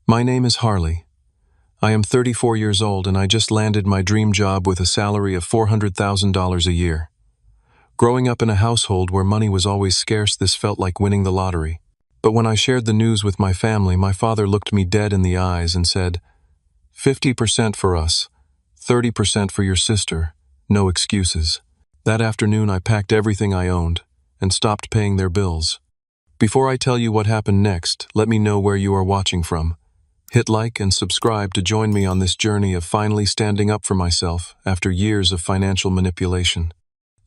My name is Harley. I am 34 years old and I just landed my dream job with a salary of $400,000 a year. Growing up in a household where money was always scarce, this felt like winning the lottery. But when I shared the news with my family, my father looked me dead in the eyes and said, 50% for us, 30% for your sister, no excuses. That afternoon I packed everything I owned and stopped paying their bills. Before I tell you what happened next, let me know where you are watching from. Hit like and subscribe to join me on this journey of finally standing up for myself after years of financial manipulation.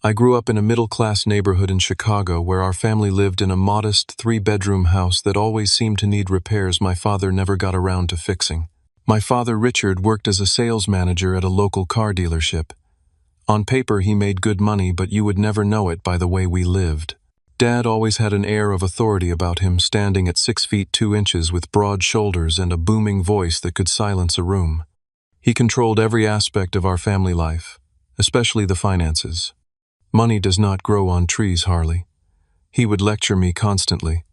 I grew up in a middle-class neighborhood in Chicago where our family lived in a modest 3-bedroom house that always seemed to need repairs my father never got around to fixing. My father, Richard, worked as a sales manager at a local car dealership. On paper, he made good money, but you would never know it by the way we lived. Dad always had an air of authority about him, standing at 6 feet 2 inches with broad shoulders and a booming voice that could silence a room. He controlled every aspect of our family life, especially the finances. Money does not grow on trees, Harley. He would lecture me constantly.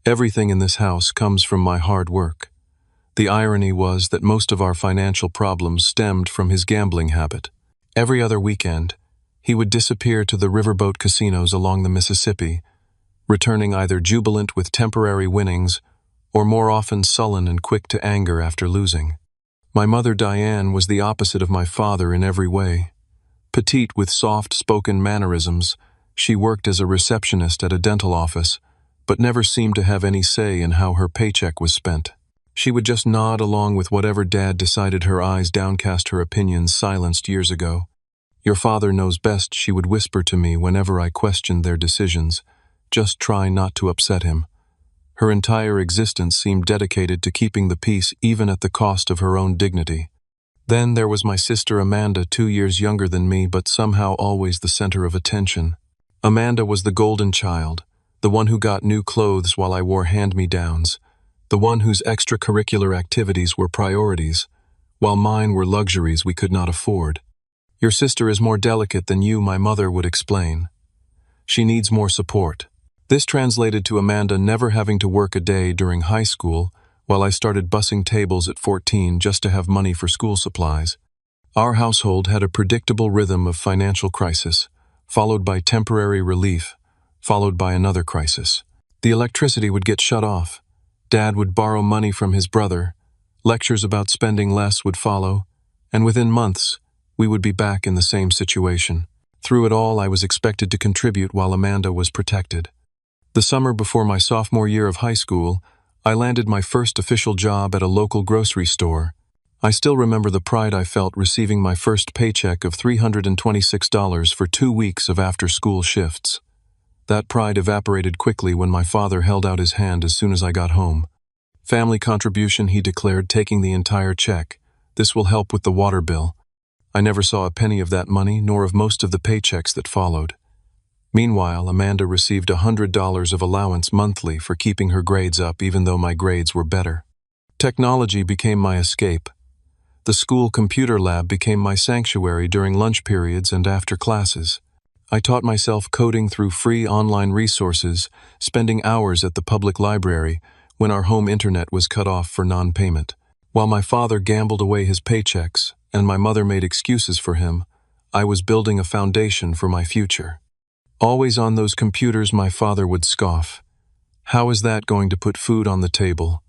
Everything in this house comes from my hard work. The irony was that most of our financial problems stemmed from his gambling habit. Every other weekend, he would disappear to the riverboat casinos along the Mississippi, returning either jubilant with temporary winnings or more often sullen and quick to anger after losing. My mother, Diane, was the opposite of my father in every way. Petite with soft-spoken mannerisms, she worked as a receptionist at a dental office, but never seemed to have any say in how her paycheck was spent. She would just nod along with whatever Dad decided, her eyes downcast, her opinions silenced years ago. Your father knows best, she would whisper to me whenever I questioned their decisions. Just try not to upset him. Her entire existence seemed dedicated to keeping the peace even at the cost of her own dignity. Then there was my sister Amanda, 2 years younger than me, but somehow always the center of attention. Amanda was the golden child, the one who got new clothes while I wore hand-me-downs, the one whose extracurricular activities were priorities, while mine were luxuries we could not afford. Your sister is more delicate than you, my mother would explain. She needs more support. This translated to Amanda never having to work a day during high school, while I started bussing tables at 14 just to have money for school supplies. Our household had a predictable rhythm of financial crisis, followed by temporary relief, followed by another crisis. The electricity would get shut off. Dad would borrow money from his brother. Lectures about spending less would follow, and within months, we would be back in the same situation. Through it all, I was expected to contribute while Amanda was protected. The summer before my sophomore year of high school, I landed my first official job at a local grocery store. I still remember the pride I felt receiving my first paycheck of $326 for 2 weeks of after-school shifts. That pride evaporated quickly when my father held out his hand as soon as I got home. Family contribution, he declared, taking the entire check. This will help with the water bill. I never saw a penny of that money, nor of most of the paychecks that followed. Meanwhile, Amanda received $100 of allowance monthly for keeping her grades up, even though my grades were better. Technology became my escape. The school computer lab became my sanctuary during lunch periods and after classes. I taught myself coding through free online resources, spending hours at the public library when our home internet was cut off for non-payment. While my father gambled away his paychecks and my mother made excuses for him, I was building a foundation for my future. Always on those computers, my father would scoff. How is that going to put food on the table?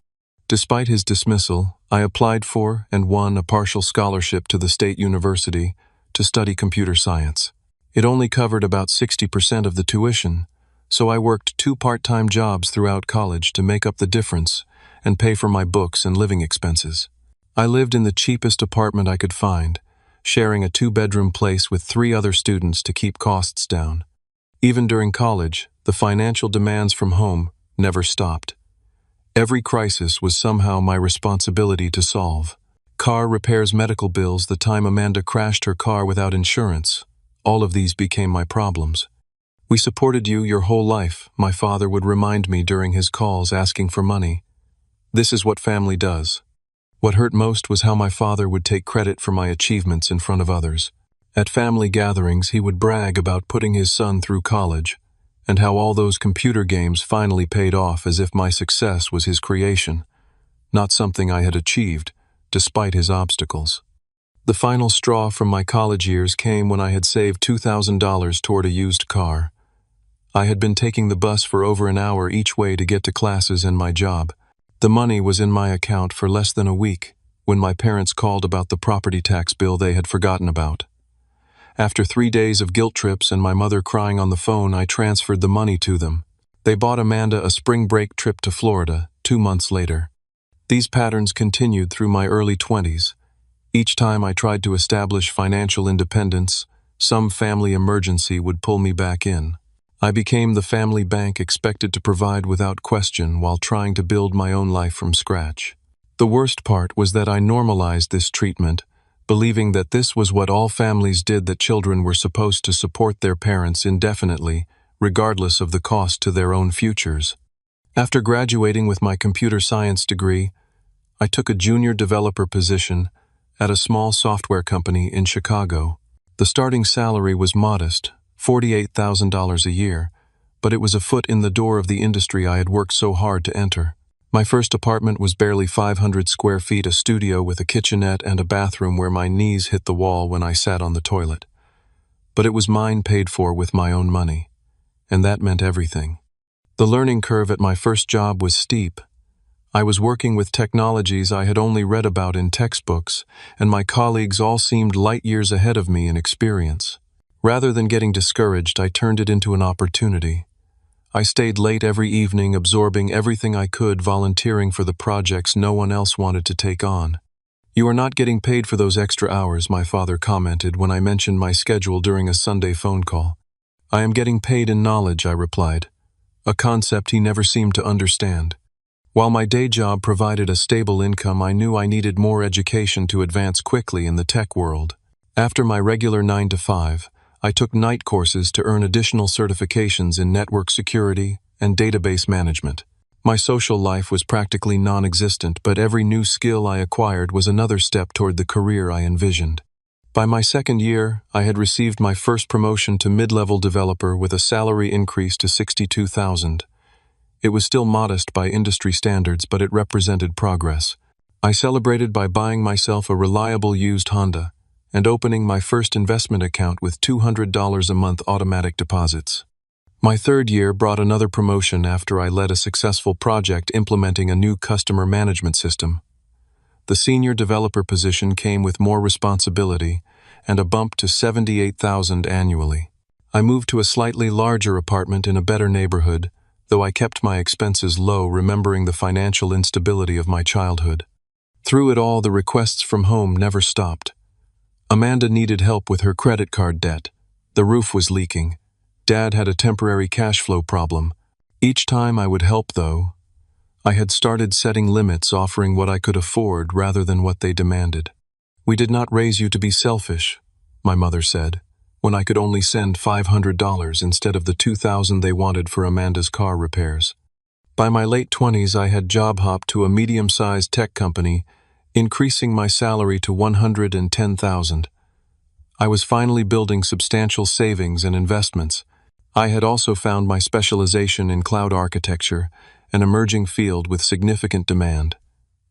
Despite his dismissal, I applied for and won a partial scholarship to the state university to study computer science. It only covered about 60% of the tuition, so I worked 2 part-time jobs throughout college to make up the difference and pay for my books and living expenses. I lived in the cheapest apartment I could find, sharing a 2-bedroom place with 3 other students to keep costs down. Even during college, the financial demands from home never stopped. Every crisis was somehow my responsibility to solve. Car repairs, medical bills, the time Amanda crashed her car without insurance. All of these became my problems. We supported you your whole life, my father would remind me during his calls asking for money. This is what family does. What hurt most was how my father would take credit for my achievements in front of others. At family gatherings, he would brag about putting his son through college, and how all those computer games finally paid off, as if my success was his creation. not something I had achieved, despite his obstacles. The final straw from my college years came when I had saved $2,000 toward a used car. I had been taking the bus for over an hour each way to get to classes and my job. The money was in my account for less than a week when my parents called about the property tax bill they had forgotten about. After 3 days of guilt trips and my mother crying on the phone, I transferred the money to them. They bought Amanda a spring break trip to Florida 2 months later. These patterns continued through my early 20s. Each time I tried to establish financial independence, some family emergency would pull me back in. I became the family bank expected to provide without question while trying to build my own life from scratch. The worst part was that I normalized this treatment, believing that this was what all families did, that children were supposed to support their parents indefinitely, regardless of the cost to their own futures. After graduating with my computer science degree, I took a junior developer position at a small software company in Chicago. The starting salary was modest, $48,000 a year, but it was a foot in the door of the industry I had worked so hard to enter. My first apartment was barely 500 square feet, a studio with a kitchenette and a bathroom where my knees hit the wall when I sat on the toilet. But it was mine, paid for with my own money, and that meant everything. The learning curve at my first job was steep. I was working with technologies I had only read about in textbooks, and my colleagues all seemed light years ahead of me in experience. Rather than getting discouraged, I turned it into an opportunity. I stayed late every evening, absorbing everything I could, volunteering for the projects no one else wanted to take on. "You are not getting paid for those extra hours," my father commented when I mentioned my schedule during a Sunday phone call. "I am getting paid in knowledge," I replied, a concept he never seemed to understand. While my day job provided a stable income, I knew I needed more education to advance quickly in the tech world. After my regular 9 to 5, I took night courses to earn additional certifications in network security and database management. My social life was practically non-existent, but every new skill I acquired was another step toward the career I envisioned. By my second year, I had received my first promotion to mid-level developer with a salary increase to $62,000. It was still modest by industry standards, but it represented progress. I celebrated by buying myself a reliable used Honda and opening my first investment account with $200 a month automatic deposits. My third year brought another promotion after I led a successful project implementing a new customer management system. The senior developer position came with more responsibility and a bump to $78,000 annually. I moved to a slightly larger apartment in a better neighborhood, though I kept my expenses low, remembering the financial instability of my childhood. Through it all, the requests from home never stopped. Amanda needed help with her credit card debt. The roof was leaking. Dad had a temporary cash flow problem. Each time I would help, though, I had started setting limits, offering what I could afford rather than what they demanded. "We did not raise you to be selfish," my mother said, when I could only send $500 instead of the $2,000 they wanted for Amanda's car repairs. By my late 20s, I had job hopped to a medium-sized tech company, increasing my salary to $110,000. I was finally building substantial savings and investments. I had also found my specialization in cloud architecture, an emerging field with significant demand.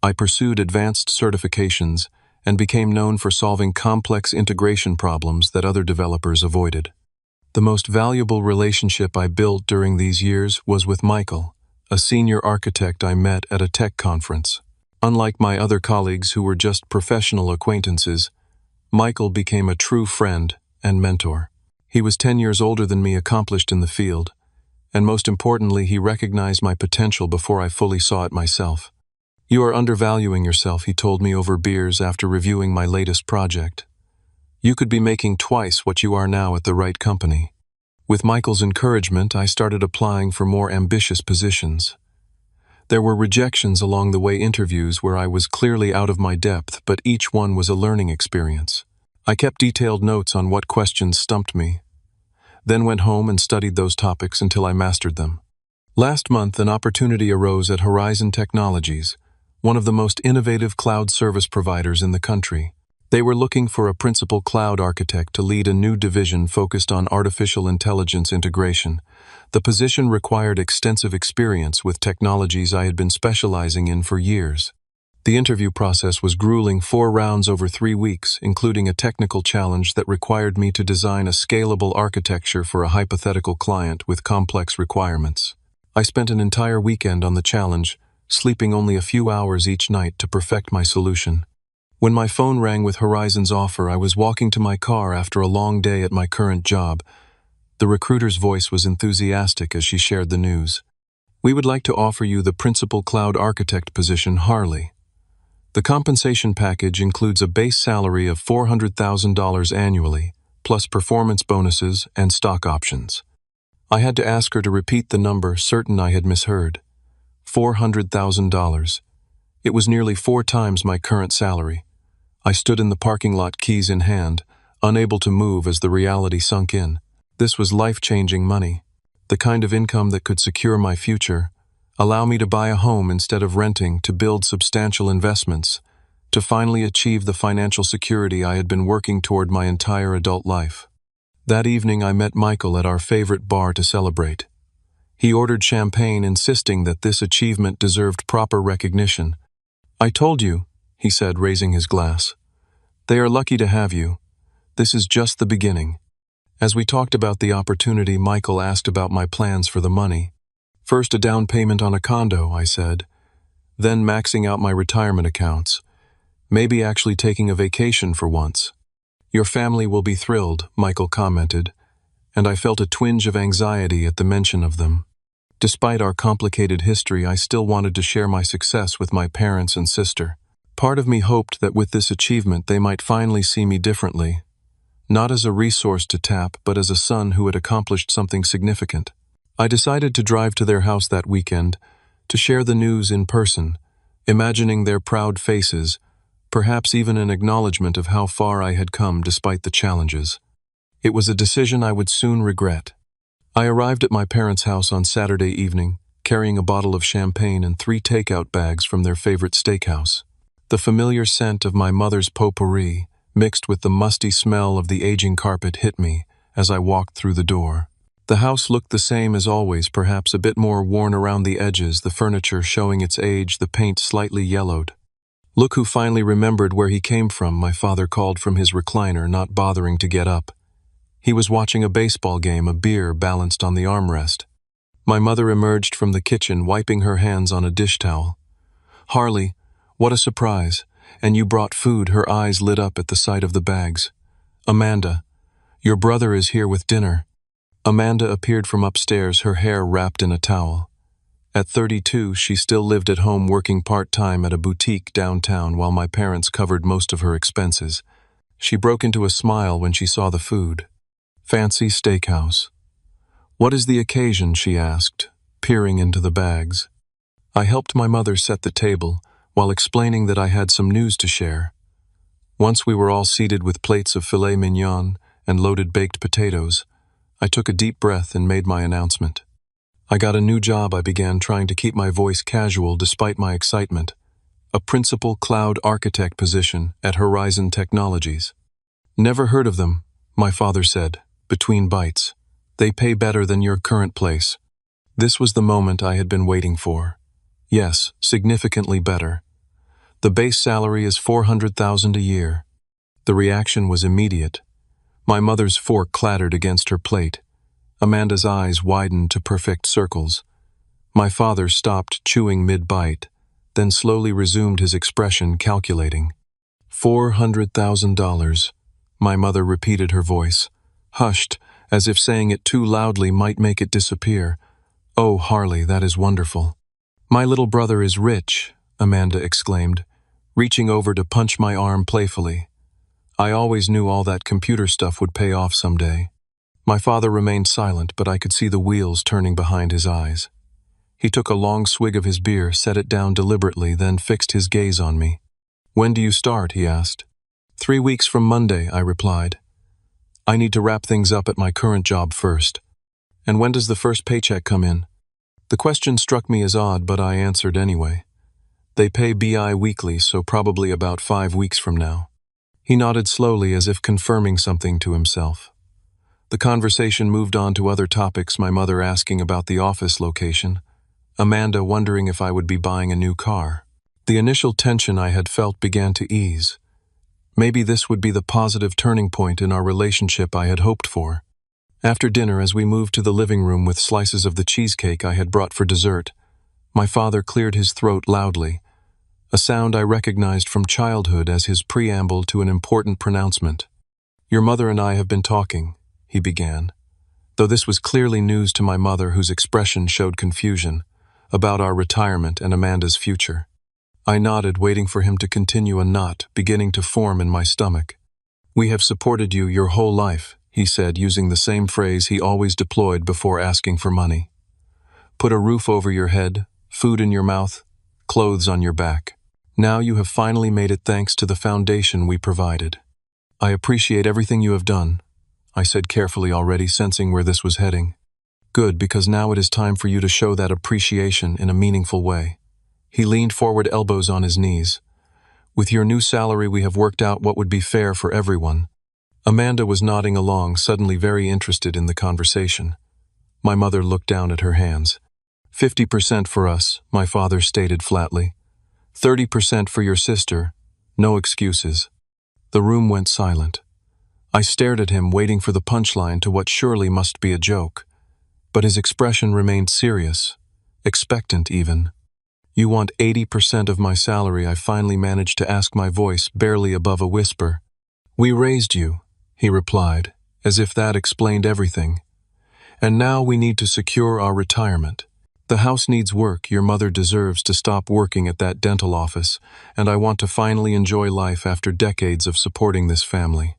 I pursued advanced certifications and became known for solving complex integration problems that other developers avoided. The most valuable relationship I built during these years was with Michael, a senior architect I met at a tech conference. Unlike my other colleagues who were just professional acquaintances, Michael became a true friend and mentor. He was 10 years older than me, accomplished in the field, and most importantly, he recognized my potential before I fully saw it myself. "You are undervaluing yourself," he told me over beers after reviewing my latest project. "You could be making twice what you are now at the right company." With Michael's encouragement, I started applying for more ambitious positions. There were rejections along the way, interviews where I was clearly out of my depth, but each one was a learning experience. I kept detailed notes on what questions stumped me, then went home and studied those topics until I mastered them. Last month, an opportunity arose at Horizon Technologies, one of the most innovative cloud service providers in the country. They were looking for a principal cloud architect to lead a new division focused on artificial intelligence integration. The position required extensive experience with technologies I had been specializing in for years. The interview process was grueling, 4 rounds over 3 weeks, including a technical challenge that required me to design a scalable architecture for a hypothetical client with complex requirements. I spent an entire weekend on the challenge, sleeping only a few hours each night to perfect my solution. When my phone rang with Horizon's offer, I was walking to my car after a long day at my current job. The recruiter's voice was enthusiastic as she shared the news. "We would like to offer you the principal cloud architect position, Harley. The compensation package includes a base salary of $400,000 annually, plus performance bonuses and stock options." I had to ask her to repeat the number, certain I had misheard. $400,000. It was nearly 4 times my current salary. I stood in the parking lot, keys in hand, unable to move as the reality sunk in. This was life-changing money, the kind of income that could secure my future, allow me to buy a home instead of renting, to build substantial investments, to finally achieve the financial security I had been working toward my entire adult life. That evening I met Michael at our favorite bar to celebrate. He ordered champagne, insisting that this achievement deserved proper recognition. "I told you," he said, raising his glass. "They are lucky to have you. This is just the beginning." As we talked about the opportunity, Michael asked about my plans for the money. "First a down payment on a condo," I said. "Then maxing out my retirement accounts. Maybe actually taking a vacation for once." "Your family will be thrilled," Michael commented, and I felt a twinge of anxiety at the mention of them. Despite our complicated history, I still wanted to share my success with my parents and sister. Part of me hoped that with this achievement they might finally see me differently, not as a resource to tap, but as a son who had accomplished something significant. I decided to drive to their house that weekend, to share the news in person, imagining their proud faces, perhaps even an acknowledgement of how far I had come despite the challenges. It was a decision I would soon regret. I arrived at my parents' house on Saturday evening, carrying a bottle of champagne and 3 takeout bags from their favorite steakhouse. The familiar scent of my mother's potpourri, mixed with the musty smell of the aging carpet, hit me as I walked through the door. The house looked the same as always, perhaps a bit more worn around the edges, the furniture showing its age, the paint slightly yellowed. "Look who finally remembered where he came from," my father called from his recliner, not bothering to get up. He was watching a baseball game, a beer balanced on the armrest. My mother emerged from the kitchen, wiping her hands on a dish towel. "Harley, what a surprise. And you brought food." Her eyes lit up at the sight of the bags. "Amanda, your brother is here with dinner." Amanda appeared from upstairs, her hair wrapped in a towel. At 32, she still lived at home, working part-time at a boutique downtown while my parents covered most of her expenses. She broke into a smile when she saw the food. "Fancy steakhouse." "What is the occasion?" she asked, peering into the bags. I helped my mother set the table, while explaining that I had some news to share. Once we were all seated with plates of filet mignon and loaded baked potatoes, I took a deep breath and made my announcement. "I got a new job," I began, trying to keep my voice casual despite my excitement. "A principal cloud architect position at Horizon Technologies." "Never heard of them," my father said, between bites. "They pay better than your current place." This was the moment I had been waiting for. Yes, significantly better. The base salary is $400,000 a year. The reaction was immediate. My mother's fork clattered against her plate. Amanda's eyes widened to perfect circles. My father stopped chewing mid-bite, then slowly resumed his expression, calculating. $400,000, my mother repeated, her voice hushed, as if saying it too loudly might make it disappear. "Oh, Harley, that is wonderful." "My little brother is rich," Amanda exclaimed, reaching over to punch my arm playfully. I always knew all that computer stuff would pay off someday. My father remained silent, but I could see the wheels turning behind his eyes. He took a long swig of his beer, set it down deliberately, then fixed his gaze on me. "When do you start?" he asked. 3 weeks from Monday, I replied. "I need to wrap things up at my current job first." "And when does the first paycheck come in?" The question struck me as odd, but I answered anyway. "They pay bi-weekly, so probably about 5 weeks from now." He nodded slowly, as if confirming something to himself. The conversation moved on to other topics, my mother asking about the office location, Amanda wondering if I would be buying a new car. The initial tension I had felt began to ease. Maybe this would be the positive turning point in our relationship I had hoped for. After dinner, as we moved to the living room with slices of the cheesecake I had brought for dessert, my father cleared his throat loudly, a sound I recognized from childhood as his preamble to an important pronouncement. "Your mother and I have been talking," he began, though this was clearly news to my mother, whose expression showed confusion, about our retirement and Amanda's future. I nodded, waiting for him to continue, a knot beginning to form in my stomach. "We have supported you your whole life," he said, using the same phrase he always deployed before asking for money. "Put a roof over your head, food in your mouth, clothes on your back. Now you have finally made it thanks to the foundation we provided. I appreciate everything you have done," I said carefully, already sensing where this was heading. "Good, because now it is time for you to show that appreciation in a meaningful way." He leaned forward, elbows on his knees. "With your new salary, we have worked out what would be fair for everyone." Amanda was nodding along, suddenly very interested in the conversation. My mother looked down at her hands. 50% for us," my father stated flatly. 30% for your sister. No excuses." The room went silent. I stared at him, waiting for the punchline to what surely must be a joke. But his expression remained serious, expectant even. "You want 80% of my salary," I finally managed to ask, my voice barely above a whisper. "We raised you," he replied, as if that explained everything. "And now we need to secure our retirement. The house needs work, your mother deserves to stop working at that dental office, and I want to finally enjoy life after decades of supporting this family.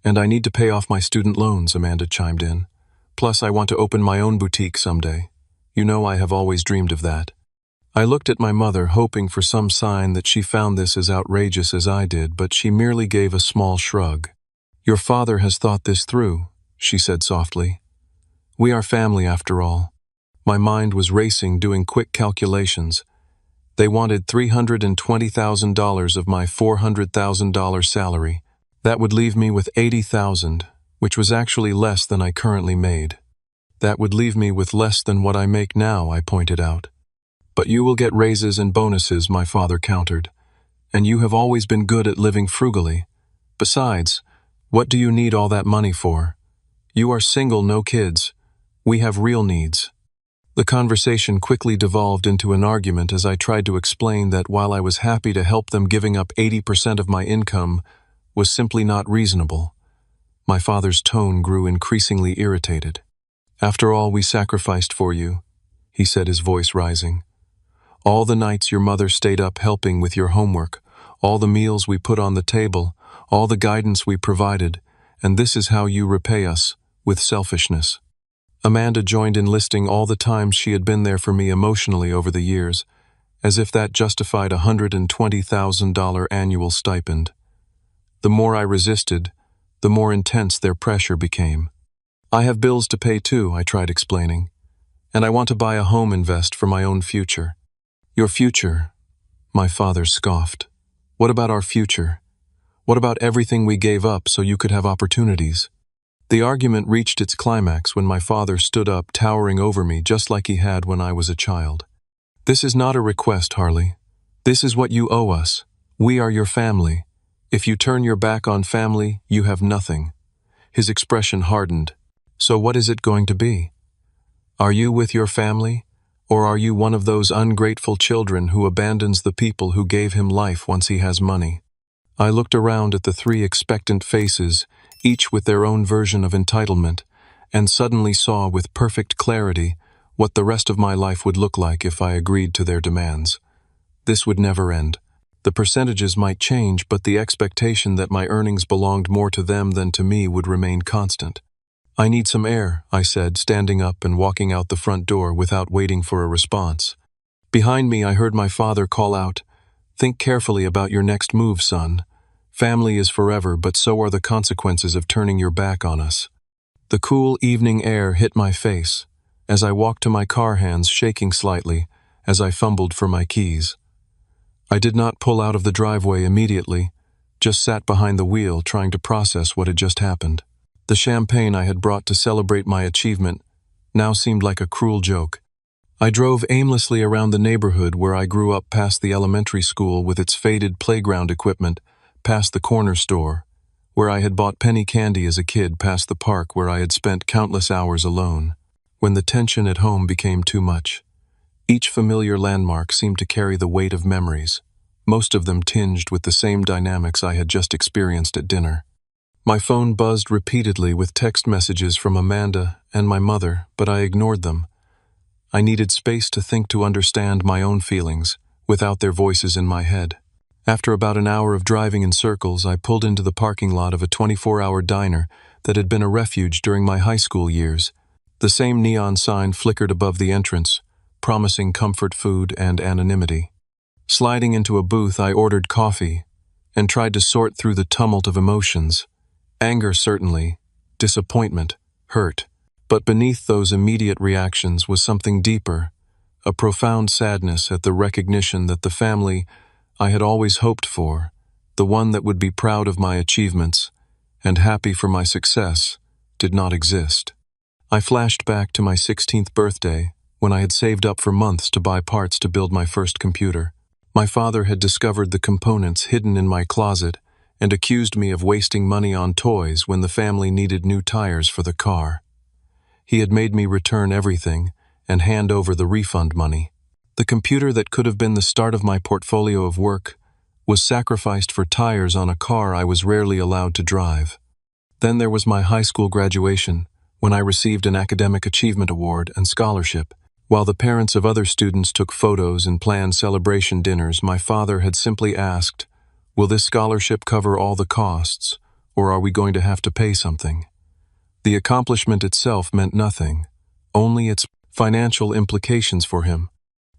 And I need to pay off my student loans," Amanda chimed in. "Plus, I want to open my own boutique someday. You know I have always dreamed of that." I looked at my mother, hoping for some sign that she found this as outrageous as I did, but she merely gave a small shrug. "Your father has thought this through," she said softly. "We are family after all." My mind was racing, doing quick calculations. They wanted $320,000 of my $400,000 salary. That would leave me with $80,000, which was actually less than I currently made. "That would leave me with less than what I make now," I pointed out. "But you will get raises and bonuses," my father countered. "And you have always been good at living frugally. Besides, what do you need all that money for? You are single, no kids. We have real needs." The conversation quickly devolved into an argument as I tried to explain that while I was happy to help them, giving up 80% of my income was simply not reasonable. My father's tone grew increasingly irritated. "After all we sacrificed for you," he said, his voice rising. "All the nights your mother stayed up helping with your homework, all the meals we put on the table, all the guidance we provided, and this is how you repay us, with selfishness." Amanda joined in, listing all the times she had been there for me emotionally over the years, as if that justified a $120,000 annual stipend. The more I resisted, the more intense their pressure became. "I have bills to pay too," I tried explaining, "and I want to buy a home, invest for my own future." "Your future?" my father scoffed. "What about our future? What about everything we gave up so you could have opportunities?" The argument reached its climax when my father stood up, towering over me just like he had when I was a child. "This is not a request, Harley. This is what you owe us. We are your family. If you turn your back on family, you have nothing." His expression hardened. "So what is it going to be? Are you with your family? Or are you one of those ungrateful children who abandons the people who gave him life once he has money?" I looked around at the three expectant faces, each with their own version of entitlement, and suddenly saw with perfect clarity what the rest of my life would look like if I agreed to their demands. This would never end. The percentages might change, but the expectation that my earnings belonged more to them than to me would remain constant. "I need some air," I said, standing up and walking out the front door without waiting for a response. Behind me, I heard my father call out, "Think carefully about your next move, son. Family is forever, but so are the consequences of turning your back on us." The cool evening air hit my face as I walked to my car, hands shaking slightly as I fumbled for my keys. I did not pull out of the driveway immediately, just sat behind the wheel trying to process what had just happened. The champagne I had brought to celebrate my achievement now seemed like a cruel joke. I drove aimlessly around the neighborhood where I grew up, past the elementary school with its faded playground equipment, past the corner store, where I had bought penny candy as a kid, past the park where I had spent countless hours alone, when the tension at home became too much. Each familiar landmark seemed to carry the weight of memories, most of them tinged with the same dynamics I had just experienced at dinner. My phone buzzed repeatedly with text messages from Amanda and my mother, but I ignored them. I needed space to think, to understand my own feelings, without their voices in my head. After about an hour of driving in circles, I pulled into the parking lot of a 24-hour diner that had been a refuge during my high school years. The same neon sign flickered above the entrance, promising comfort food and anonymity. Sliding into a booth, I ordered coffee and tried to sort through the tumult of emotions. Anger, certainly, disappointment, hurt. But beneath those immediate reactions was something deeper, a profound sadness at the recognition that the family I had always hoped for, the one that would be proud of my achievements and happy for my success, did not exist. I flashed back to my 16th birthday, when I had saved up for months to buy parts to build my first computer. My father had discovered the components hidden in my closet and accused me of wasting money on toys when the family needed new tires for the car. He had made me return everything and hand over the refund money. The computer that could have been the start of my portfolio of work was sacrificed for tires on a car I was rarely allowed to drive. Then there was my high school graduation, when I received an academic achievement award and scholarship. While the parents of other students took photos and planned celebration dinners, my father had simply asked, "Will this scholarship cover all the costs, or are we going to have to pay something?" The accomplishment itself meant nothing, only its financial implications for him.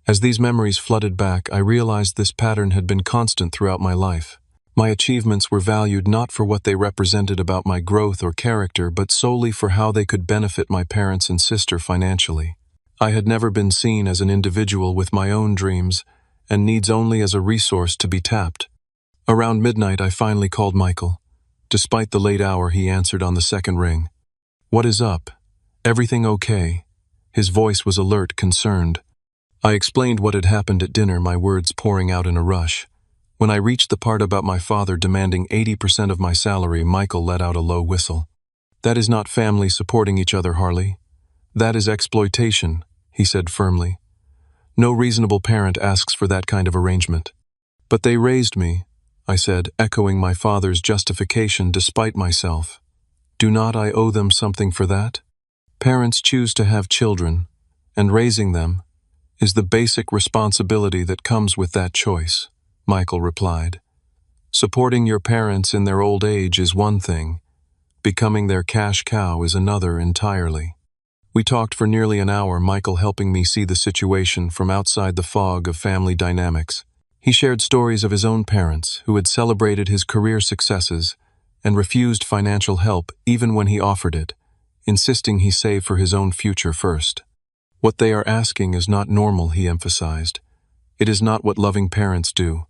As these memories flooded back, I realized this pattern had been constant throughout my life. My achievements were valued not for what they represented about my growth or character, but solely for how they could benefit my parents and sister financially. I had never been seen as an individual with my own dreams and needs, only as a resource to be tapped. Around midnight, I finally called Michael. Despite the late hour, he answered on the second ring. "What is up? Everything okay?" His voice was alert, concerned. I explained what had happened at dinner, my words pouring out in a rush. When I reached the part about my father demanding 80% of my salary, Michael let out a low whistle. "That is not family supporting each other, Harley. That is exploitation," he said firmly. "No reasonable parent asks for that kind of arrangement." "But they raised me," I said, echoing my father's justification despite myself. "Do not I owe them something for that?" "Parents choose to have children, and raising them is the basic responsibility that comes with that choice," Michael replied. "Supporting your parents in their old age is one thing. Becoming their cash cow is another entirely." We talked for nearly an hour, Michael helping me see the situation from outside the fog of family dynamics. He shared stories of his own parents who had celebrated his career successes and refused financial help even when he offered it, insisting he save for his own future first. "What they are asking is not normal," he emphasized. "It is not what loving parents do."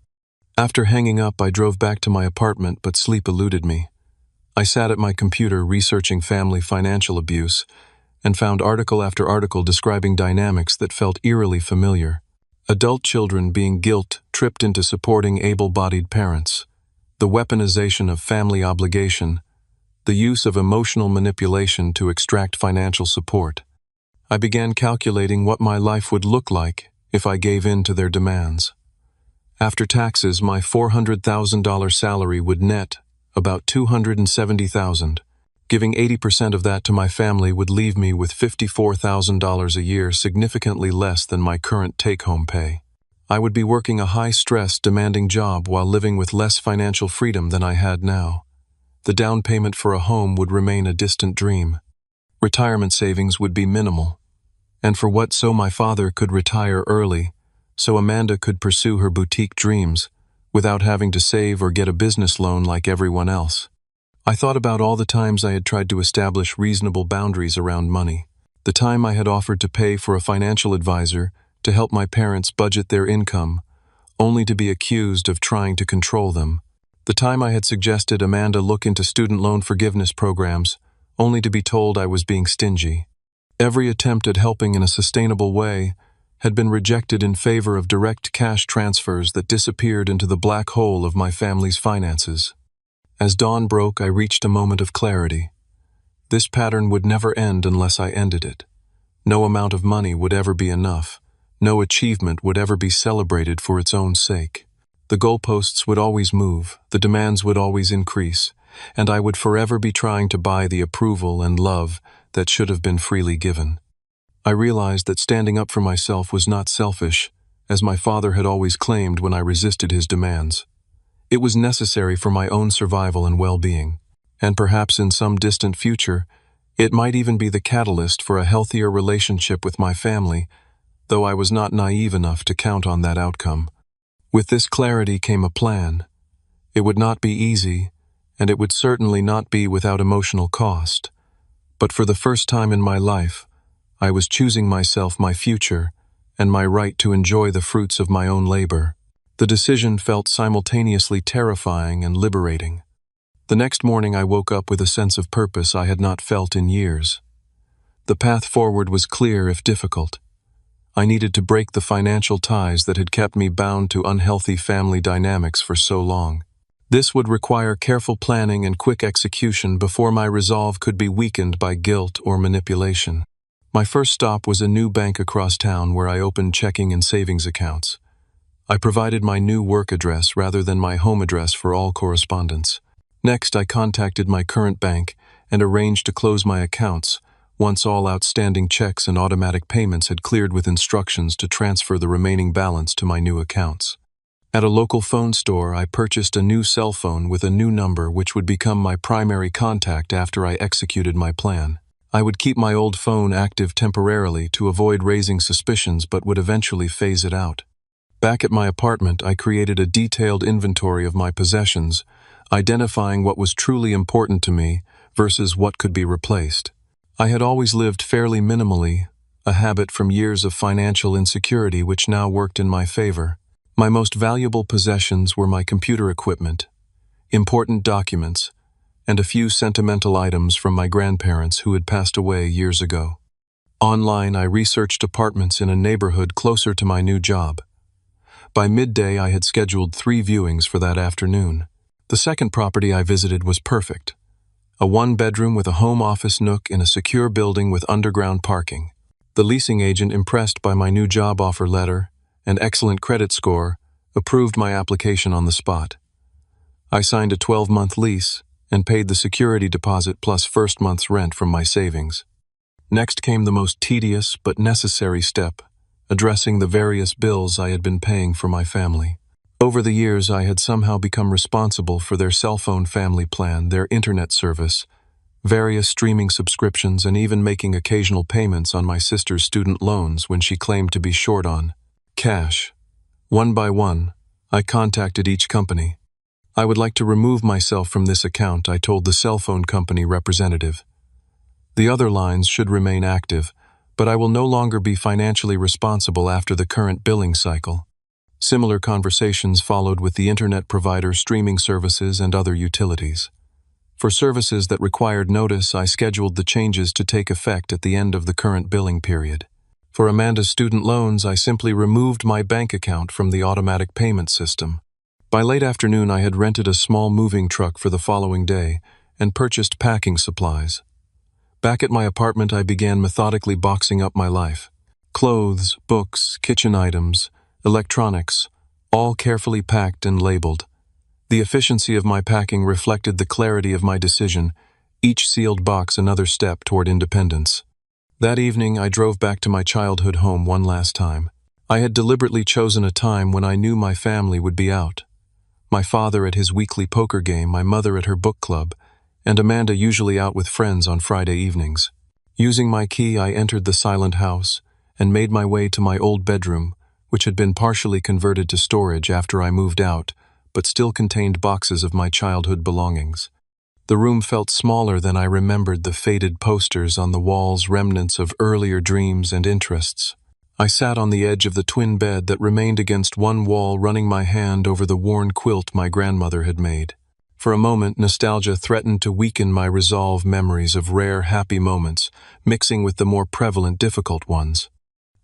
After hanging up, I drove back to my apartment, but sleep eluded me. I sat at my computer researching family financial abuse and found article after article describing dynamics that felt eerily familiar. Adult children being guilt-tripped into supporting able-bodied parents, the weaponization of family obligation, the use of emotional manipulation to extract financial support. I began calculating what my life would look like if I gave in to their demands. After taxes, my $400,000 salary would net about $270,000. Giving 80% of that to my family would leave me with $54,000 a year, significantly less than my current take-home pay. I would be working a high-stress, demanding job while living with less financial freedom than I had now. The down payment for a home would remain a distant dream. Retirement savings would be minimal. And for what, so my father could retire early, so Amanda could pursue her boutique dreams without having to save or get a business loan like everyone else. I thought about all the times I had tried to establish reasonable boundaries around money. The time I had offered to pay for a financial advisor to help my parents budget their income, only to be accused of trying to control them. The time I had suggested Amanda look into student loan forgiveness programs, only to be told I was being stingy. Every attempt at helping in a sustainable way had been rejected in favor of direct cash transfers that disappeared into the black hole of my family's finances. As dawn broke, I reached a moment of clarity. This pattern would never end unless I ended it. No amount of money would ever be enough. No achievement would ever be celebrated for its own sake. The goalposts would always move, the demands would always increase, and I would forever be trying to buy the approval and love that should have been freely given. I realized that standing up for myself was not selfish, as my father had always claimed when I resisted his demands. It was necessary for my own survival and well-being, and perhaps in some distant future, it might even be the catalyst for a healthier relationship with my family, though I was not naive enough to count on that outcome. With this clarity came a plan. It would not be easy, and it would certainly not be without emotional cost. But for the first time in my life, I was choosing myself, my future, and my right to enjoy the fruits of my own labor. The decision felt simultaneously terrifying and liberating. The next morning I woke up with a sense of purpose I had not felt in years. The path forward was clear if difficult. I needed to break the financial ties that had kept me bound to unhealthy family dynamics for so long. This would require careful planning and quick execution before my resolve could be weakened by guilt or manipulation. My first stop was a new bank across town where I opened checking and savings accounts. I provided my new work address rather than my home address for all correspondence. Next, I contacted my current bank and arranged to close my accounts once all outstanding checks and automatic payments had cleared with instructions to transfer the remaining balance to my new accounts. At a local phone store, I purchased a new cell phone with a new number which would become my primary contact after I executed my plan. I would keep my old phone active temporarily to avoid raising suspicions but would eventually phase it out. Back at my apartment, I created a detailed inventory of my possessions, identifying what was truly important to me versus what could be replaced. I had always lived fairly minimally, a habit from years of financial insecurity which now worked in my favor. My most valuable possessions were my computer equipment, important documents, and a few sentimental items from my grandparents who had passed away years ago. Online, I researched apartments in a neighborhood closer to my new job. By midday, I had scheduled 3 viewings for that afternoon. The second property I visited was perfect. A 1-bedroom with a home office nook in a secure building with underground parking. The leasing agent, impressed by my new job offer letter and excellent credit score, approved my application on the spot. I signed a 12-month lease and paid the security deposit plus first month's rent from my savings. Next came the most tedious but necessary step, addressing the various bills I had been paying for my family. Over the years, I had somehow become responsible for their cell phone family plan, their internet service, various streaming subscriptions, and even making occasional payments on my sister's student loans when she claimed to be short on cash. One by one, I contacted each company. I would like to remove myself from this account, I told the cell phone company representative. The other lines should remain active, but I will no longer be financially responsible after the current billing cycle. Similar conversations followed with the internet provider, streaming services, and other utilities. For services that required notice, I scheduled the changes to take effect at the end of the current billing period. For Amanda's student loans, I simply removed my bank account from the automatic payment system. By late afternoon, I had rented a small moving truck for the following day and purchased packing supplies. Back at my apartment, I began methodically boxing up my life. Clothes, books, kitchen items, electronics, all carefully packed and labeled. The efficiency of my packing reflected the clarity of my decision, each sealed box another step toward independence. That evening, I drove back to my childhood home one last time. I had deliberately chosen a time when I knew my family would be out. My father at his weekly poker game, my mother at her book club, and Amanda usually out with friends on Friday evenings. Using my key, I entered the silent house and made my way to my old bedroom, which had been partially converted to storage after I moved out, but still contained boxes of my childhood belongings. The room felt smaller than I remembered, the faded posters on the walls, remnants of earlier dreams and interests. I sat on the edge of the twin bed that remained against one wall, running my hand over the worn quilt my grandmother had made. For a moment, nostalgia threatened to weaken my resolve, memories of rare, happy moments, mixing with the more prevalent, difficult ones.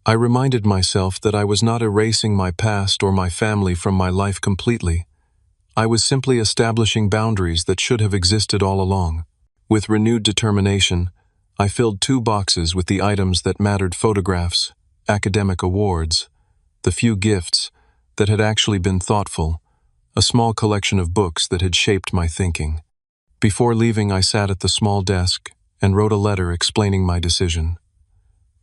I reminded myself that I was not erasing my past or my family from my life completely. I was simply establishing boundaries that should have existed all along. With renewed determination, I filled 2 boxes with the items that mattered: photographs, academic awards, the few gifts that had actually been thoughtful, a small collection of books that had shaped my thinking. Before leaving, I sat at the small desk and wrote a letter explaining my decision.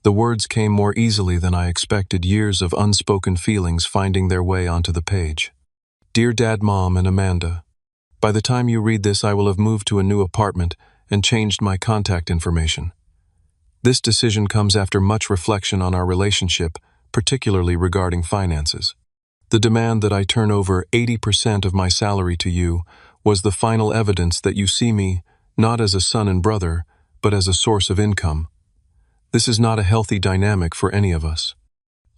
The words came more easily than I expected, years of unspoken feelings finding their way onto the page. Dear Dad, Mom, and Amanda, by the time you read this, I will have moved to a new apartment and changed my contact information. This decision comes after much reflection on our relationship, particularly regarding finances. The demand that I turn over 80% of my salary to you was the final evidence that you see me not as a son and brother, but as a source of income. This is not a healthy dynamic for any of us.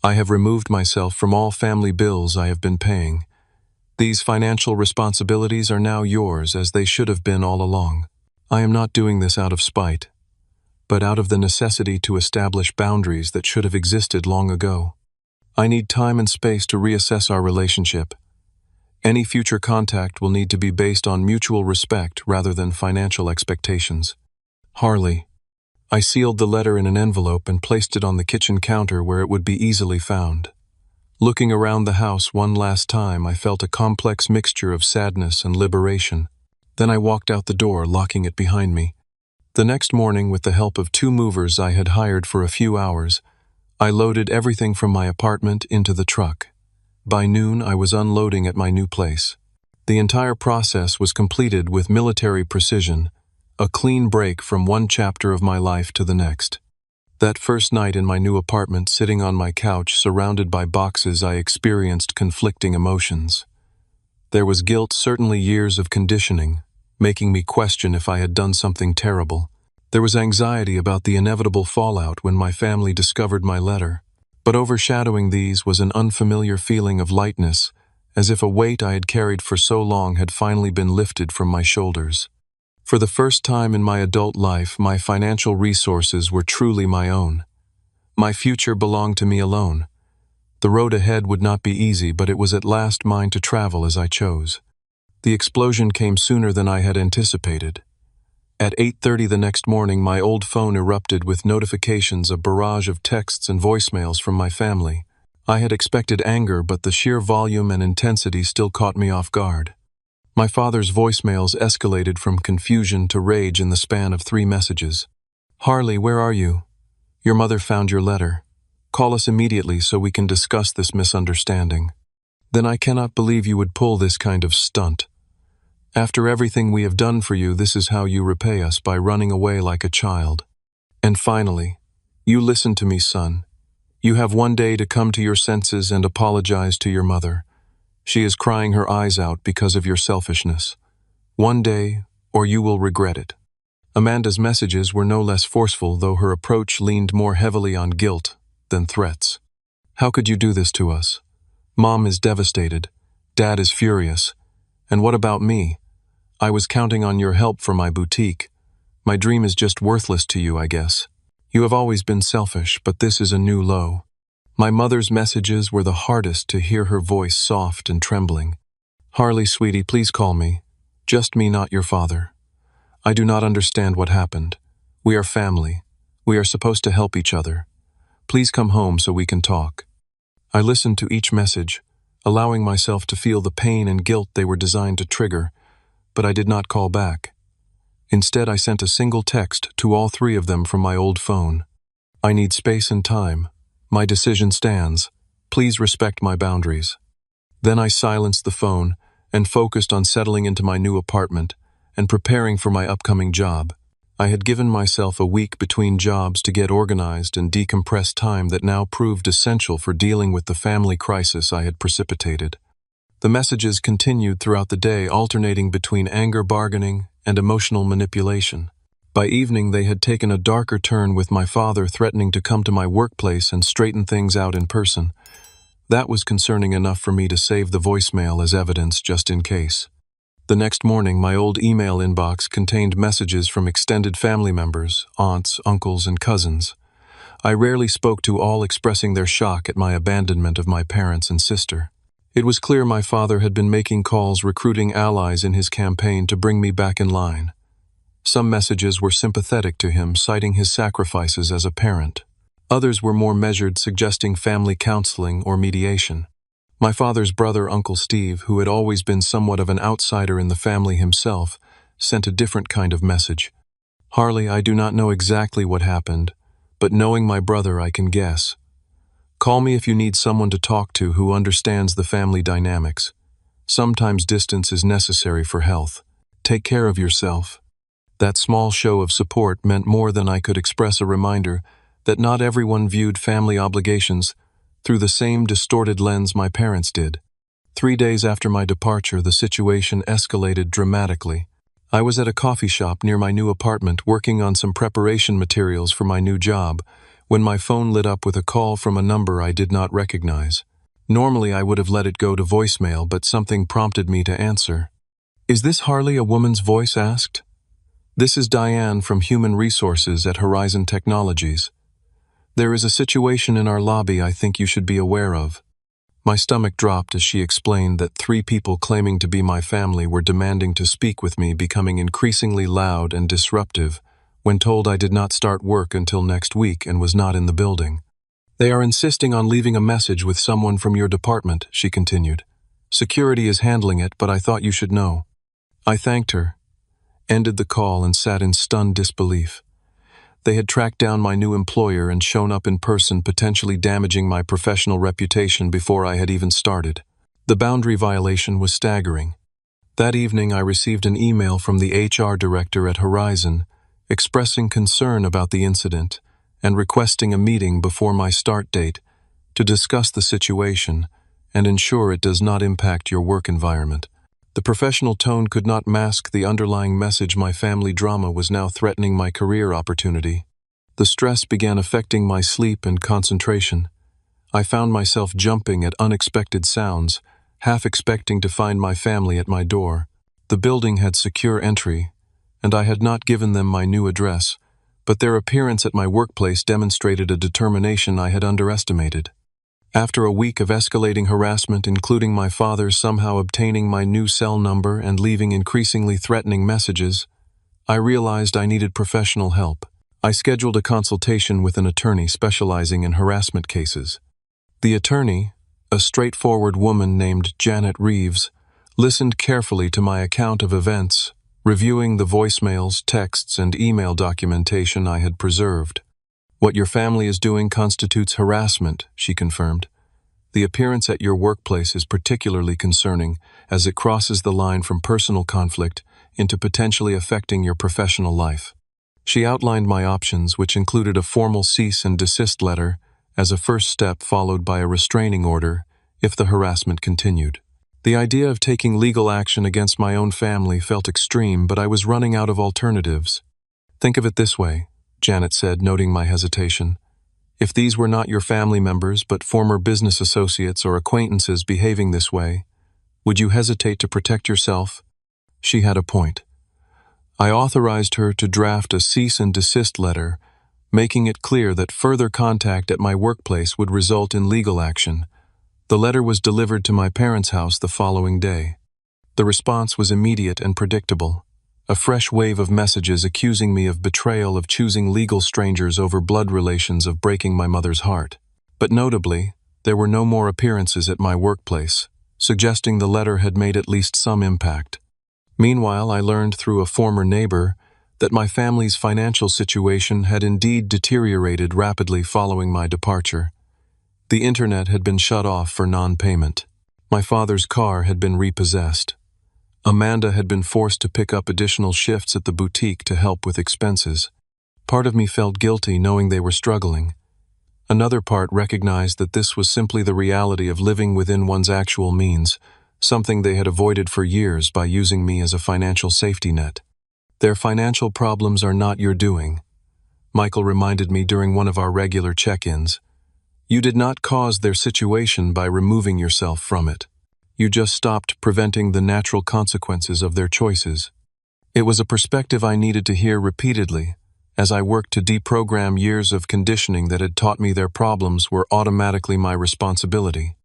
I have removed myself from all family bills I have been paying. These financial responsibilities are now yours, as they should have been all along. I am not doing this out of spite, but out of the necessity to establish boundaries that should have existed long ago. I need time and space to reassess our relationship. Any future contact will need to be based on mutual respect rather than financial expectations. Harley. I sealed the letter in an envelope and placed it on the kitchen counter where it would be easily found. Looking around the house one last time, I felt a complex mixture of sadness and liberation. Then I walked out the door, locking it behind me. The next morning, with the help of 2 movers I had hired for a few hours, I loaded everything from my apartment into the truck. By noon, I was unloading at my new place. The entire process was completed with military precision, a clean break from one chapter of my life to the next. That first night in my new apartment, sitting on my couch surrounded by boxes, I experienced conflicting emotions. There was guilt, certainly years of conditioning, making me question if I had done something terrible. There was anxiety about the inevitable fallout when my family discovered my letter. But overshadowing these was an unfamiliar feeling of lightness, as if a weight I had carried for so long had finally been lifted from my shoulders. For the first time in my adult life, my financial resources were truly my own. My future belonged to me alone. The road ahead would not be easy, but it was at last mine to travel as I chose. The explosion came sooner than I had anticipated. At 8:30 the next morning, my old phone erupted with notifications, a barrage of texts and voicemails from my family. I had expected anger, but the sheer volume and intensity still caught me off guard. My father's voicemails escalated from confusion to rage in the span of 3 messages. Harley, where are you? Your mother found your letter. Call us immediately so we can discuss this misunderstanding. Then I cannot believe you would pull this kind of stunt. After everything we have done for you, this is how you repay us, by running away like a child. And finally, you listen to me, son. You have one day to come to your senses and apologize to your mother. She is crying her eyes out because of your selfishness. One day, or you will regret it. Amanda's messages were no less forceful, though her approach leaned more heavily on guilt than threats. How could you do this to us? Mom is devastated. Dad is furious. And what about me? I was counting on your help for my boutique. My dream is just worthless to you, I guess. You have always been selfish, but this is a new low. My mother's messages were the hardest to hear, her voice soft and trembling. Harley, sweetie, please call me. Just me, not your father. I do not understand what happened. We are family. We are supposed to help each other. Please come home so we can talk. I listened to each message, allowing myself to feel the pain and guilt they were designed to trigger, but I did not call back. Instead, I sent a single text to all 3 of them from my old phone. I need space and time. My decision stands. Please respect my boundaries. Then I silenced the phone and focused on settling into my new apartment and preparing for my upcoming job. I had given myself a week between jobs to get organized and decompress, time that now proved essential for dealing with the family crisis I had precipitated. The messages continued throughout the day, alternating between anger, bargaining, and emotional manipulation. By evening, they had taken a darker turn, with my father threatening to come to my workplace and straighten things out in person. That was concerning enough for me to save the voicemail as evidence, just in case. The next morning, my old email inbox contained messages from extended family members, aunts, uncles, and cousins. I rarely spoke to all, expressing their shock at my abandonment of my parents and sister. It was clear my father had been making calls, recruiting allies in his campaign to bring me back in line. Some messages were sympathetic to him, citing his sacrifices as a parent. Others were more measured, suggesting family counseling or mediation. My father's brother, Uncle Steve, who had always been somewhat of an outsider in the family himself, sent a different kind of message. "Harley, I do not know exactly what happened, but knowing my brother, I can guess. Call me if you need someone to talk to who understands the family dynamics. Sometimes distance is necessary for health. Take care of yourself." That small show of support meant more than I could express, a reminder that not everyone viewed family obligations through the same distorted lens my parents did. 3 days after my departure, the situation escalated dramatically. I was at a coffee shop near my new apartment working on some preparation materials for my new job when my phone lit up with a call from a number I did not recognize. Normally I would have let it go to voicemail, but something prompted me to answer. "Is this Harley?" a woman's voice asked. "This is Diane from Human Resources at Horizon Technologies. There is a situation in our lobby I think you should be aware of." My stomach dropped as she explained that 3 people claiming to be my family were demanding to speak with me, becoming increasingly loud and disruptive when told I did not start work until next week and was not in the building. "They are insisting on leaving a message with someone from your department," she continued. "Security is handling it, but I thought you should know." I thanked her, ended the call, and sat in stunned disbelief. They had tracked down my new employer and shown up in person, potentially damaging my professional reputation before I had even started. The boundary violation was staggering. That evening I received an email from the HR director at Horizon, expressing concern about the incident and requesting a meeting before my start date to discuss the situation and ensure it does not impact your work environment. The professional tone could not mask the underlying message: my family drama was now threatening my career opportunity. The stress began affecting my sleep and concentration. I found myself jumping at unexpected sounds, half expecting to find my family at my door. The building had secure entry, and I had not given them my new address, but their appearance at my workplace demonstrated a determination I had underestimated. After a week of escalating harassment, including my father somehow obtaining my new cell number and leaving increasingly threatening messages, I realized I needed professional help. I scheduled a consultation with an attorney specializing in harassment cases. The attorney, a straightforward woman named Janet Reeves, listened carefully to my account of events, reviewing the voicemails, texts, and email documentation I had preserved. "What your family is doing constitutes harassment," she confirmed. "The appearance at your workplace is particularly concerning, as it crosses the line from personal conflict into potentially affecting your professional life." She outlined my options, which included a formal cease and desist letter as a first step, followed by a restraining order if the harassment continued. The idea of taking legal action against my own family felt extreme, but I was running out of alternatives. "Think of it this way," Janet said, noting my hesitation. "If these were not your family members but former business associates or acquaintances behaving this way, would you hesitate to protect yourself?" She had a point. I authorized her to draft a cease and desist letter, making it clear that further contact at my workplace would result in legal action. The letter was delivered to my parents' house the following day. The response was immediate and predictable. A fresh wave of messages accusing me of betrayal, of choosing legal strangers over blood relations, of breaking my mother's heart. But notably, there were no more appearances at my workplace, suggesting the letter had made at least some impact. Meanwhile, I learned through a former neighbor that my family's financial situation had indeed deteriorated rapidly following my departure. The internet had been shut off for non-payment. My father's car had been repossessed. Amanda had been forced to pick up additional shifts at the boutique to help with expenses. Part of me felt guilty knowing they were struggling. Another part recognized that this was simply the reality of living within one's actual means, something they had avoided for years by using me as a financial safety net. "Their financial problems are not your doing," Michael reminded me during one of our regular check-ins. "You did not cause their situation by removing yourself from it. You just stopped preventing the natural consequences of their choices." It was a perspective I needed to hear repeatedly, as I worked to deprogram years of conditioning that had taught me their problems were automatically my responsibility.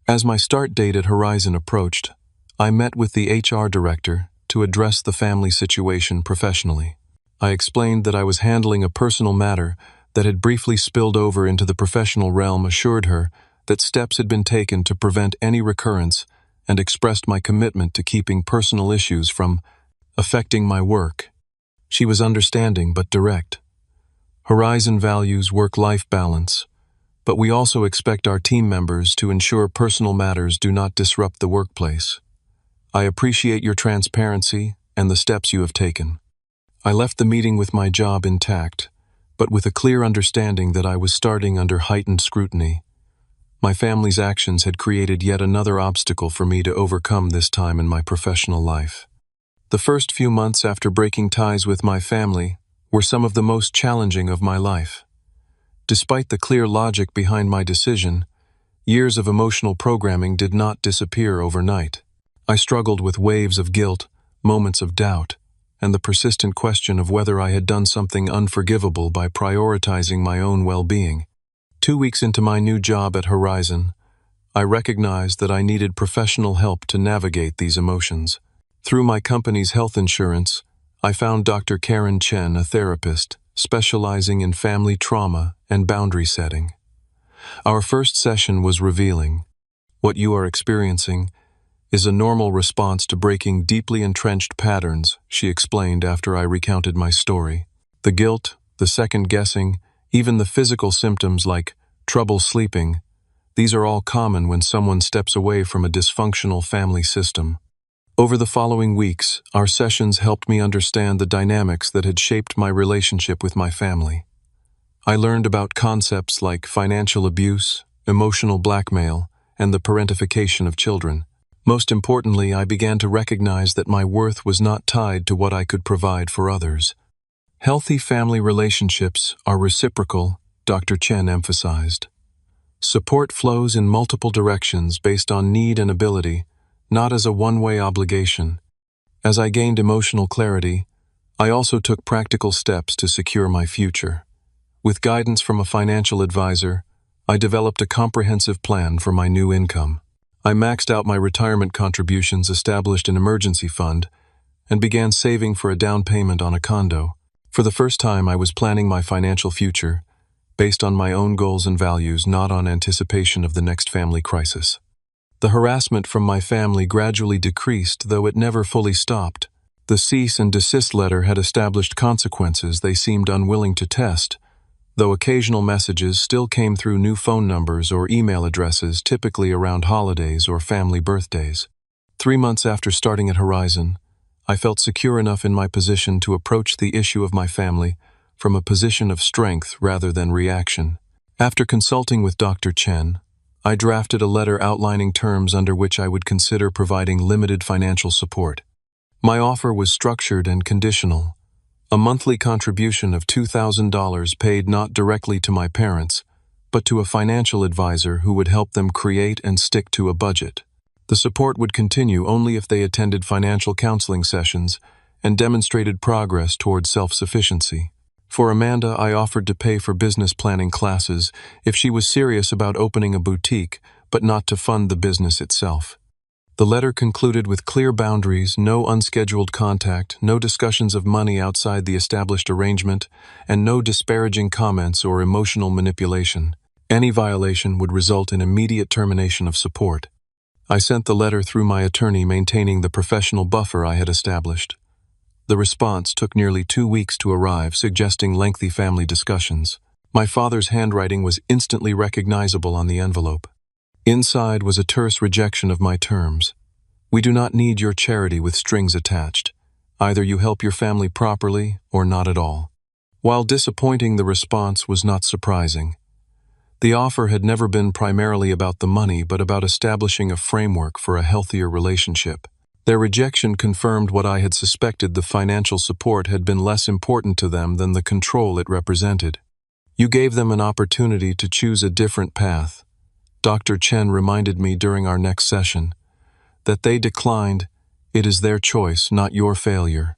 As my start date at Horizon approached, I met with the HR director to address the family situation professionally. I explained that I was handling a personal matter that had briefly spilled over into the professional realm, assured her that steps had been taken to prevent any recurrence, and expressed my commitment to keeping personal issues from affecting my work. She was understanding but direct. Horizon values work-life balance, but we also expect our team members to ensure personal matters do not disrupt the workplace. I appreciate your transparency and the steps you have taken. I left the meeting with my job intact, but with a clear understanding that I was starting under heightened scrutiny. My family's actions had created yet another obstacle for me to overcome this time in my professional life. The first few months after breaking ties with my family were some of the most challenging of my life. Despite the clear logic behind my decision, years of emotional programming did not disappear overnight. I struggled with waves of guilt, moments of doubt, and the persistent question of whether I had done something unforgivable by prioritizing my own well-being. 2 weeks into my new job at Horizon, I recognized that I needed professional help to navigate these emotions. Through my company's health insurance, I found Dr. Karen Chen, a therapist specializing in family trauma and boundary setting. Our first session was revealing. What you are experiencing is a normal response to breaking deeply entrenched patterns, she explained after I recounted my story. The guilt, the second-guessing, even the physical symptoms like trouble sleeping, these are all common when someone steps away from a dysfunctional family system. Over the following weeks, our sessions helped me understand the dynamics that had shaped my relationship with my family. I learned about concepts like financial abuse, emotional blackmail, and the parentification of children. Most importantly, I began to recognize that my worth was not tied to what I could provide for others. Healthy family relationships are reciprocal, Dr. Chen emphasized. Support flows in multiple directions based on need and ability, not as a one-way obligation. As I gained emotional clarity, I also took practical steps to secure my future. With guidance from a financial advisor, I developed a comprehensive plan for my new income. I maxed out my retirement contributions, established an emergency fund, and began saving for a down payment on a condo. For the first time, I was planning my financial future, based on my own goals and values, not on anticipation of the next family crisis. The harassment from my family gradually decreased, though it never fully stopped. The cease and desist letter had established consequences they seemed unwilling to test, though occasional messages still came through new phone numbers or email addresses, typically around holidays or family birthdays. 3 months after starting at Horizon, I felt secure enough in my position to approach the issue of my family from a position of strength rather than reaction. After consulting with Dr. Chen, I drafted a letter outlining terms under which I would consider providing limited financial support. My offer was structured and conditional. A monthly contribution of $2,000 paid not directly to my parents, but to a financial advisor who would help them create and stick to a budget. The support would continue only if they attended financial counseling sessions and demonstrated progress towards self-sufficiency. For Amanda, I offered to pay for business planning classes if she was serious about opening a boutique, but not to fund the business itself. The letter concluded with clear boundaries, no unscheduled contact, no discussions of money outside the established arrangement, and no disparaging comments or emotional manipulation. Any violation would result in immediate termination of support. I sent the letter through my attorney, maintaining the professional buffer I had established. The response took nearly 2 weeks to arrive, suggesting lengthy family discussions. My father's handwriting was instantly recognizable on the envelope. Inside was a terse rejection of my terms. "We do not need your charity with strings attached. Either you help your family properly or not at all." While disappointing, the response was not surprising. The offer had never been primarily about the money, but about establishing a framework for a healthier relationship. Their rejection confirmed what I had suspected: the financial support had been less important to them than the control it represented. "You gave them an opportunity to choose a different path," Dr. Chen reminded me during our next session. "That they declined, it is their choice, not your failure."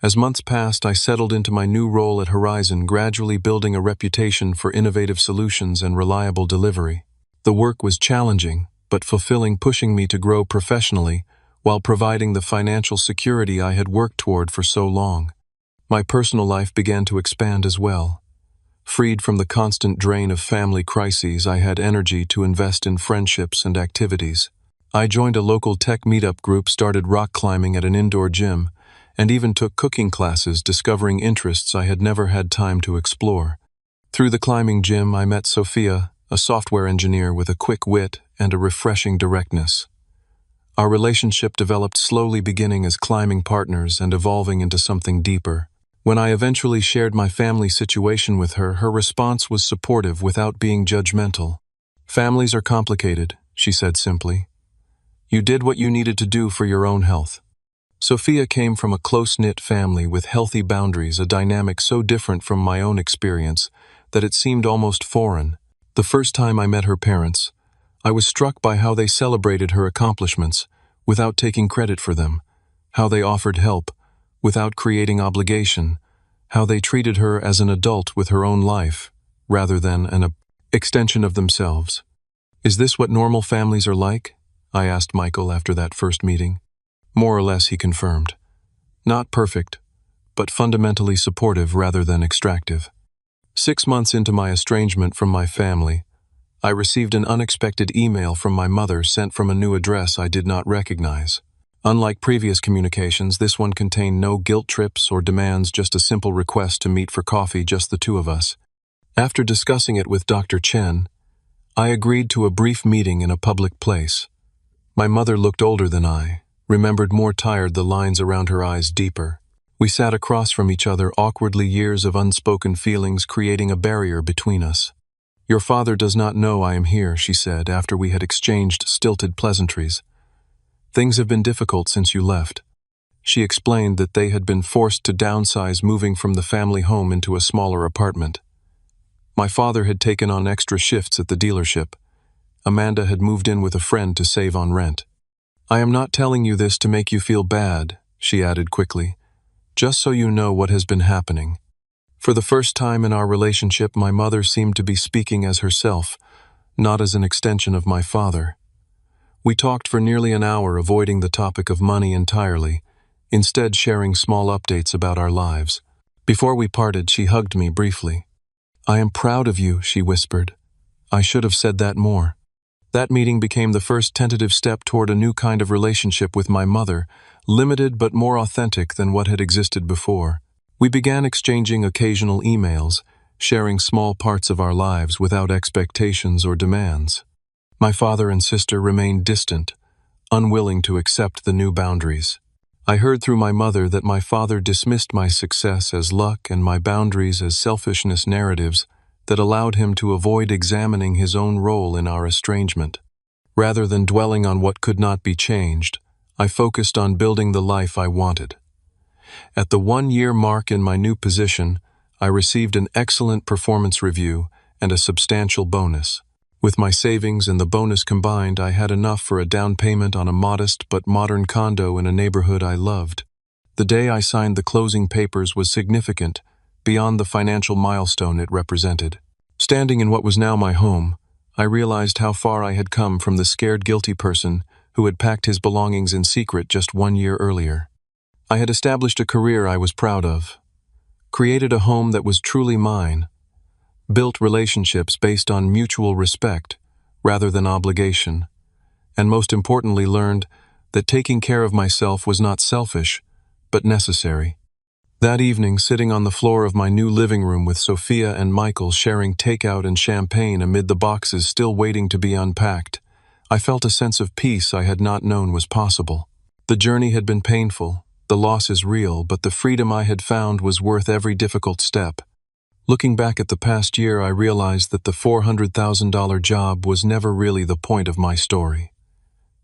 As months passed, I settled into my new role at Horizon, gradually building a reputation for innovative solutions and reliable delivery. The work was challenging, but fulfilling, pushing me to grow professionally while providing the financial security I had worked toward for so long. My personal life began to expand as well. Freed from the constant drain of family crises, I had energy to invest in friendships and activities. I joined a local tech meetup group, started rock climbing at an indoor gym, and even took cooking classes, discovering interests I had never had time to explore. Through the climbing gym, I met Sophia, a software engineer with a quick wit and a refreshing directness. Our relationship developed slowly, beginning as climbing partners and evolving into something deeper. When I eventually shared my family situation with her, her response was supportive without being judgmental. "Families are complicated," she said simply. "You did what you needed to do for your own health." Sophia came from a close-knit family with healthy boundaries, a dynamic so different from my own experience that it seemed almost foreign. The first time I met her parents, I was struck by how they celebrated her accomplishments without taking credit for them, how they offered help without creating obligation, how they treated her as an adult with her own life rather than an extension of themselves. "Is this what normal families are like?" I asked Michael after that first meeting. "More or less," he confirmed. "Not perfect, but fundamentally supportive rather than extractive." 6 months into my estrangement from my family, I received an unexpected email from my mother sent from a new address I did not recognize. Unlike previous communications, this one contained no guilt trips or demands, just a simple request to meet for coffee, just the two of us. After discussing it with Dr. Chen, I agreed to a brief meeting in a public place. My mother looked older than I, remembered more tired, the lines around her eyes deeper. We sat across from each other awkwardly, years of unspoken feelings creating a barrier between us. "Your father does not know I am here," she said after we had exchanged stilted pleasantries. "Things have been difficult since you left." She explained that they had been forced to downsize, moving from the family home into a smaller apartment. My father had taken on extra shifts at the dealership. Amanda had moved in with a friend to save on rent. "I am not telling you this to make you feel bad," she added quickly, "just so you know what has been happening." For the first time in our relationship, my mother seemed to be speaking as herself, not as an extension of my father. We talked for nearly an hour, avoiding the topic of money entirely, instead sharing small updates about our lives. Before we parted, she hugged me briefly. "I am proud of you," she whispered. "I should have said that more." That meeting became the first tentative step toward a new kind of relationship with my mother, limited but more authentic than what had existed before. We began exchanging occasional emails, sharing small parts of our lives without expectations or demands. My father and sister remained distant, unwilling to accept the new boundaries. I heard through my mother that my father dismissed my success as luck and my boundaries as selfishness, narratives that allowed him to avoid examining his own role in our estrangement. Rather than dwelling on what could not be changed, I focused on building the life I wanted. At the 1-year mark in my new position, I received an excellent performance review and a substantial bonus. With my savings and the bonus combined, I had enough for a down payment on a modest but modern condo in a neighborhood I loved. The day I signed the closing papers was significant, beyond the financial milestone it represented. Standing in what was now my home, I realized how far I had come from the scared, guilty person who had packed his belongings in secret just 1 year earlier. I had established a career I was proud of, created a home that was truly mine, built relationships based on mutual respect rather than obligation, and most importantly learned that taking care of myself was not selfish, but necessary. That evening, sitting on the floor of my new living room with Sophia and Michael sharing takeout and champagne amid the boxes still waiting to be unpacked, I felt a sense of peace I had not known was possible. The journey had been painful, the loss is real, but the freedom I had found was worth every difficult step. Looking back at the past year, I realized that the $400,000 job was never really the point of my story.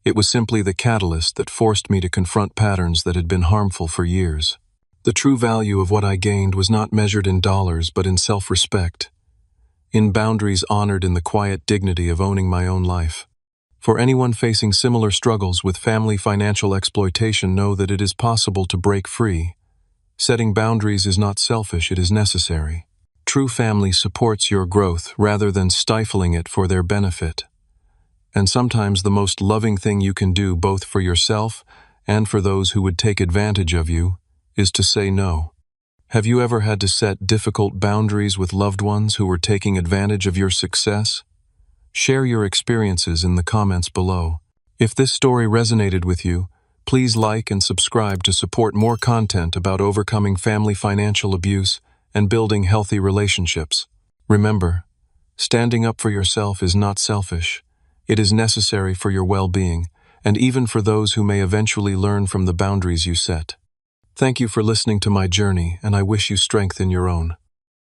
It was simply the catalyst that forced me to confront patterns that had been harmful for years. The true value of what I gained was not measured in dollars, but in self-respect, in boundaries honored, in the quiet dignity of owning my own life. For anyone facing similar struggles with family financial exploitation, know that it is possible to break free, Setting boundaries is not selfish, it is necessary. True family supports your growth rather than stifling it for their benefit. And sometimes the most loving thing you can do both for yourself and for those who would take advantage of you is to say no. Have you ever had to set difficult boundaries with loved ones who were taking advantage of your success? Share your experiences in the comments below. If this story resonated with you, please like and subscribe to support more content about overcoming family financial abuse and building healthy relationships. Remember, standing up for yourself is not selfish. It is necessary for your well-being, and even for those who may eventually learn from the boundaries you set. Thank you for listening to my journey, and I wish you strength in your own.